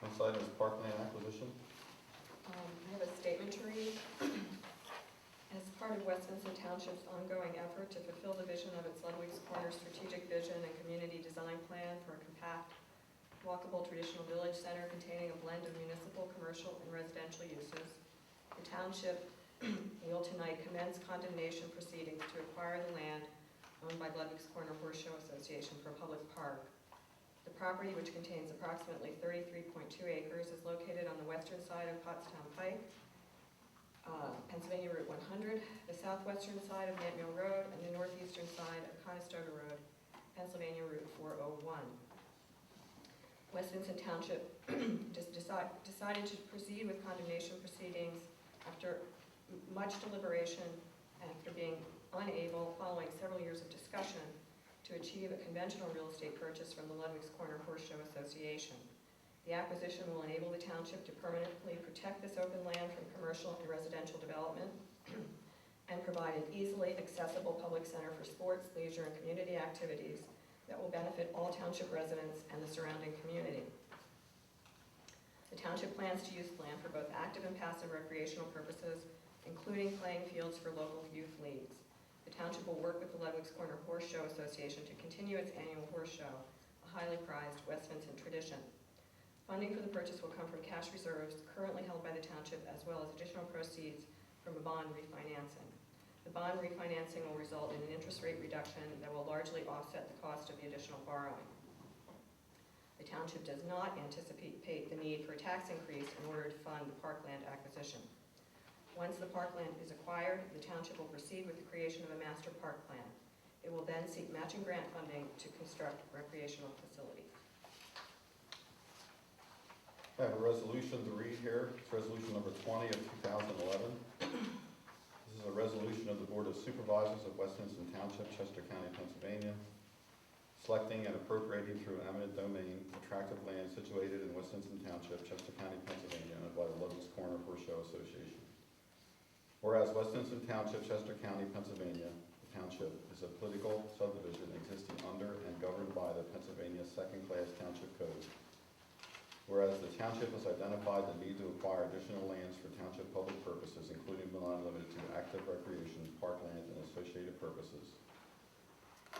Next item is parkland acquisition. I have a statement to read. As part of West Vincent Township's ongoing effort to fulfill the vision of its Ludwig's Corner strategic vision and community design plan for a compact, walkable traditional village center containing a blend of municipal, commercial, and residential uses, the township will tonight commence condemnation proceedings to acquire the land owned by Ludwig's Corner Horse Show Association for a public park. The property, which contains approximately 33.2 acres, is located on the western side of Pottstown Pike, Pennsylvania Route 100, the southwestern side of Nant Mill Road, and the northeastern side of Conestoga Road, Pennsylvania Route 401. West Vincent Township decided to proceed with condemnation proceedings after much deliberation and after being unable, following several years of discussion, to achieve a conventional real estate purchase from the Ludwig's Corner Horse Show Association. The acquisition will enable the township to permanently protect this open land from commercial and residential development and provide an easily accessible public center for sports, leisure, and community activities that will benefit all township residents and the surrounding community. The township plans to use the land for both active and passive recreational purposes, including playing fields for local youth leagues. The township will work with the Ludwig's Corner Horse Show Association to continue its annual horse show, a highly prized West Vincent tradition. Funding for the purchase will come from cash reserves currently held by the township, as well as additional proceeds from a bond refinancing. The bond refinancing will result in an interest rate reduction that will largely offset the cost of the additional borrowing. The township does not anticipate the need for a tax increase in order to fund the parkland acquisition. Once the parkland is acquired, the township will proceed with the creation of a master park plan. It will then seek matching grant funding to construct recreational facilities. I have a resolution to read here. It's resolution number 20 of 2011. This is a resolution of the Board of Supervisors of West Vincent Township, Chester County, Pennsylvania, selecting and appropriating through eminent domain a tract of land situated in West Vincent Township, Chester County, Pennsylvania, owned by the Ludwig's Corner Horse Show Association. Whereas West Vincent Township, Chester County, Pennsylvania, the township is a political subdivision existing under and governed by the Pennsylvania Second-Class Township Code. Whereas the township has identified the need to acquire additional lands for township public purposes, including but not limited to active recreation, parkland, and associated purposes.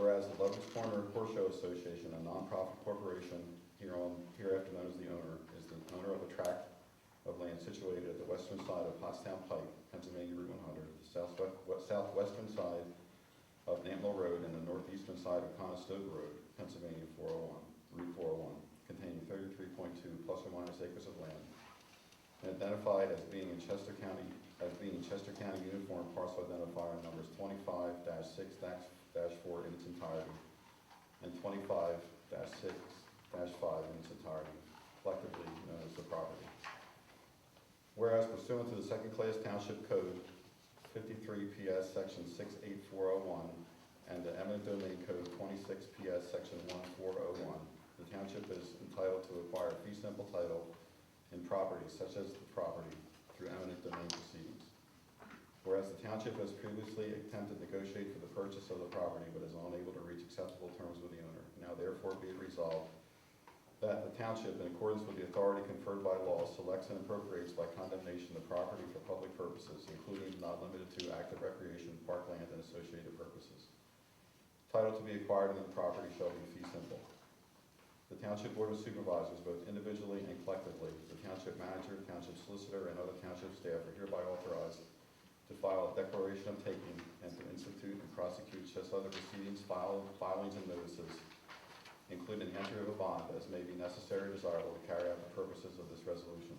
Whereas the Ludwig's Corner Horse Show Association, a nonprofit corporation hereafter known as the owner, is the owner of a tract of land situated at the western side of Pottstown Pike, Pennsylvania Route 100, the southwestern side of Nant Mill Road, and the northeastern side of Conestoga Road, Pennsylvania Route 401, containing 33.2 plus or minus acres of land, and identified as being in Chester County Uniform Parcel Identifier numbers 25-6-4 in its entirety, and 25-6-5 in its entirety, collectively known as the property. Whereas pursuant to the Second-Class Township Code 53 PS Section 68401 and the Eminent Domain Code 26 PS Section 1401, the township is entitled to acquire fee simple title in properties such as the property through eminent domain proceedings. Whereas the township has previously attempted to negotiate for the purchase of the property but is unable to reach acceptable terms with the owner, now therefore be it resolved that the township, in accordance with the authority conferred by law, selects and appropriates by condemnation the property for public purposes, including but not limited to active recreation, parkland, and associated purposes. Title to be acquired in the property shall be fee simple. The Township Board of Supervisors, both individually and collectively, the Township Manager, Township Solicitor, and other Township staff are hereby authorized to file a declaration of taking and to institute and prosecute such other proceedings, filings, and notices, including the entry of a bond as may be necessary or desirable to carry out the purposes of this resolution.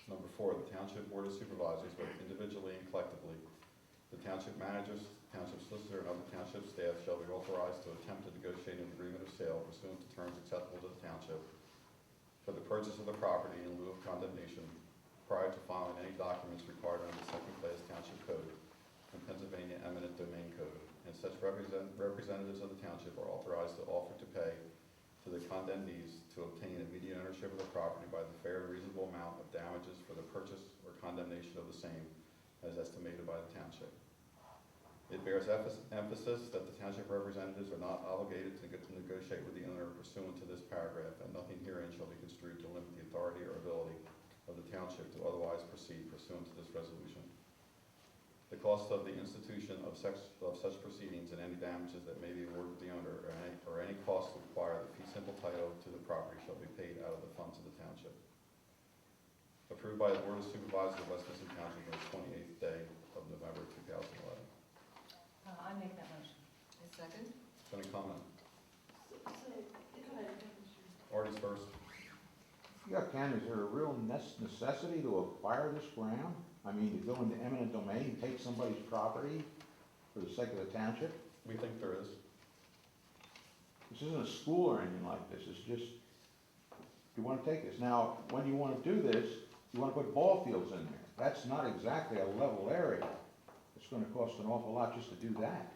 Number 4, the Township Board of Supervisors, both individually and collectively, the Township Managers, Township Solicitor, and other Township staff shall be authorized to attempt to negotiate an agreement of sale pursuant to terms acceptable to the Township for the purchase of the property in lieu of condemnation prior to filing any documents required under the Second-Class Township Code and Pennsylvania Eminent Domain Code, and such representatives of the Township are authorized to offer to pay to the condemnees to obtain immediate ownership of the property by the fair and reasonable amount of damages for the purchase or condemnation of the same as estimated by the Township. It bears emphasis that the Township representatives are not obligated to negotiate with the owner pursuant to this paragraph, and nothing herein shall be construed to limit the Township to otherwise proceed pursuant to this resolution. The cost of the institution of such proceedings and any damages that may be awarded to the owner or any costs to acquire the fee simple title to the property shall be paid out of the funds of the township. Approved by the Board of Supervisors of West Vincent Township on the 28th day of November 2011. I make that motion. A second? Any comment? Go ahead. Artie's first. Yeah, Ken, is there a real necessity to acquire this ground? I mean, to go into eminent domain, take somebody's property for the sake of the township? We think there is. This isn't a school or anything like this, it's just, you wanna take this. Now, when you wanna do this, you wanna put ball fields in there. That's not exactly a level area. It's gonna cost an awful lot just to do that.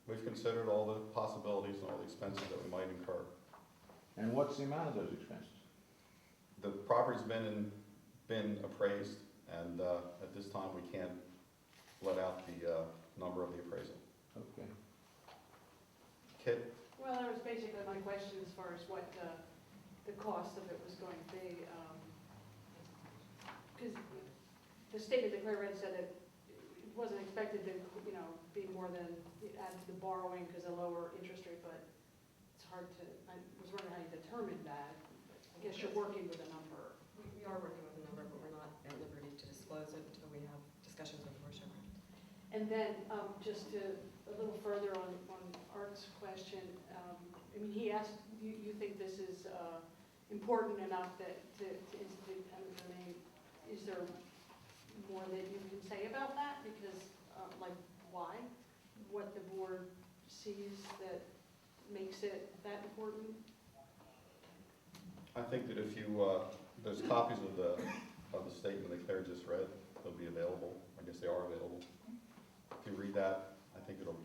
We've considered all the possibilities and all the expenses that we might incur. And what's the amount of those expenses? The property's been appraised, and at this time, we can't let out the number of the appraisal. Okay. Kit? Well, that was basically my question as far as what the cost of it was going to be. Because the statement that Claire read said that it wasn't expected to, be more than add to the borrowing because of lower interest rate, but it's hard to, I was wondering how you determined that. I guess you're working with a number. We are working with a number, but we're not at liberty to disclose it until we have discussions with the Board of Supervisors. And then, just to, a little further on Art's question, I mean, he asked, you think this is important enough that to institute eminent domain? Is there more that you can say about that? Because, like, why? What the board sees that makes it that important? I think that if you, there's copies of the statement that Claire just read, they'll be available. I guess they are available. If you read that, I think it'll,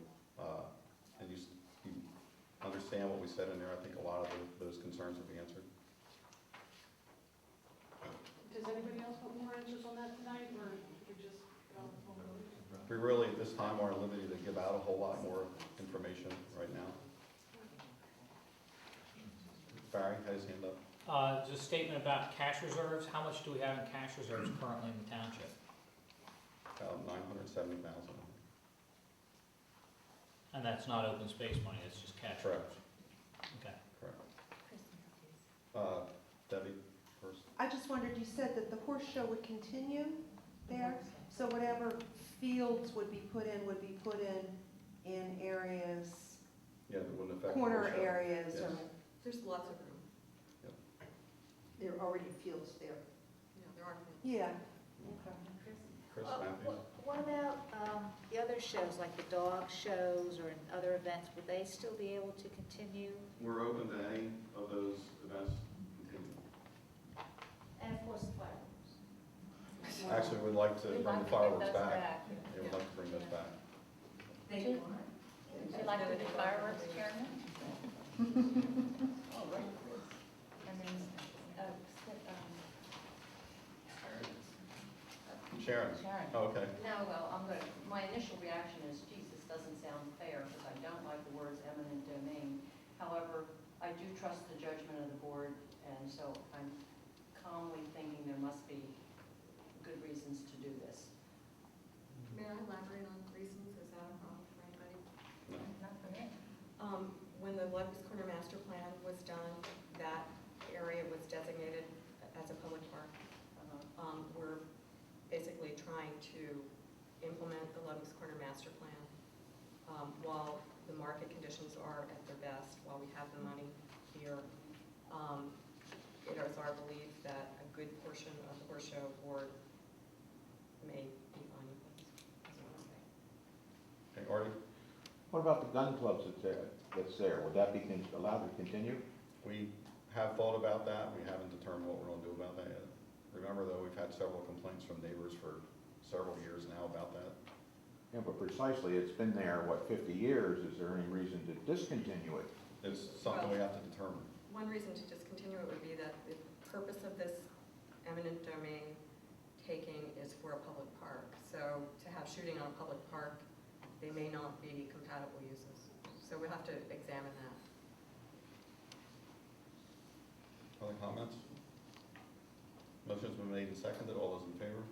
and you understand what we said in there, I think a lot of those concerns will be answered. Does anybody else want more answers on that tonight, or we just go? We really, at this time, are at liberty to give out a whole lot more information right now. Barry had his hand up. Just a statement about cash reserves. How much do we have in cash reserves currently in the township? About 970,000. And that's not open space money, it's just cash Correct. reserves? Okay. Correct. Debbie, first. I just wondered, you said that the horse show would continue there, so whatever fields would be put in areas, Yeah, that wouldn't affect. the corner whole show. areas, or, Yes. There's lots of room. there are already fields there. Yeah, there are. Yeah. Chris Uh, Matthews? What about the other shows, like the dog shows or other events? Would they still be able to continue? We're open to any of those events continuing. And of course, fireworks. Actually, we'd like to bring the fireworks back. Yeah. Yeah, we'd like to bring those back. Would you like to do fireworks, Chairman? Oh, right. And then, Sharon? Sharon. Oh, okay. No, well, my initial reaction is, geez, this doesn't sound fair, because I don't like the words eminent domain. However, I do trust the judgment of the board, and so I'm calmly thinking there must be good reasons to do this. May I elaborate on reasons? Is that a problem for anybody? not for me. When the Ludwig Corner Master Plan was done, that area was designated as a public park. We're basically trying to implement the Ludwig Corner Master Plan while the market conditions are at their best, while we have the money here. It is our belief that a good portion of the horse show board may be fine with this. Okay, Artie? What about the gun clubs that's there? Would that be allowed to continue? We have thought about that. We haven't determined what we're going to do about that yet. Remember, though, we've had several complaints from neighbors for several years now about that. Yeah, but precisely, it's been there, 50 years? Is there any reason to discontinue it? It's something we have to determine. One reason to discontinue it would be that the purpose of this eminent domain taking is for a public park. So to have shooting on a public park, they may not be compatible uses. So we'll have to examine that. Other comments? Motion Motion's been made and seconded. All those in favor?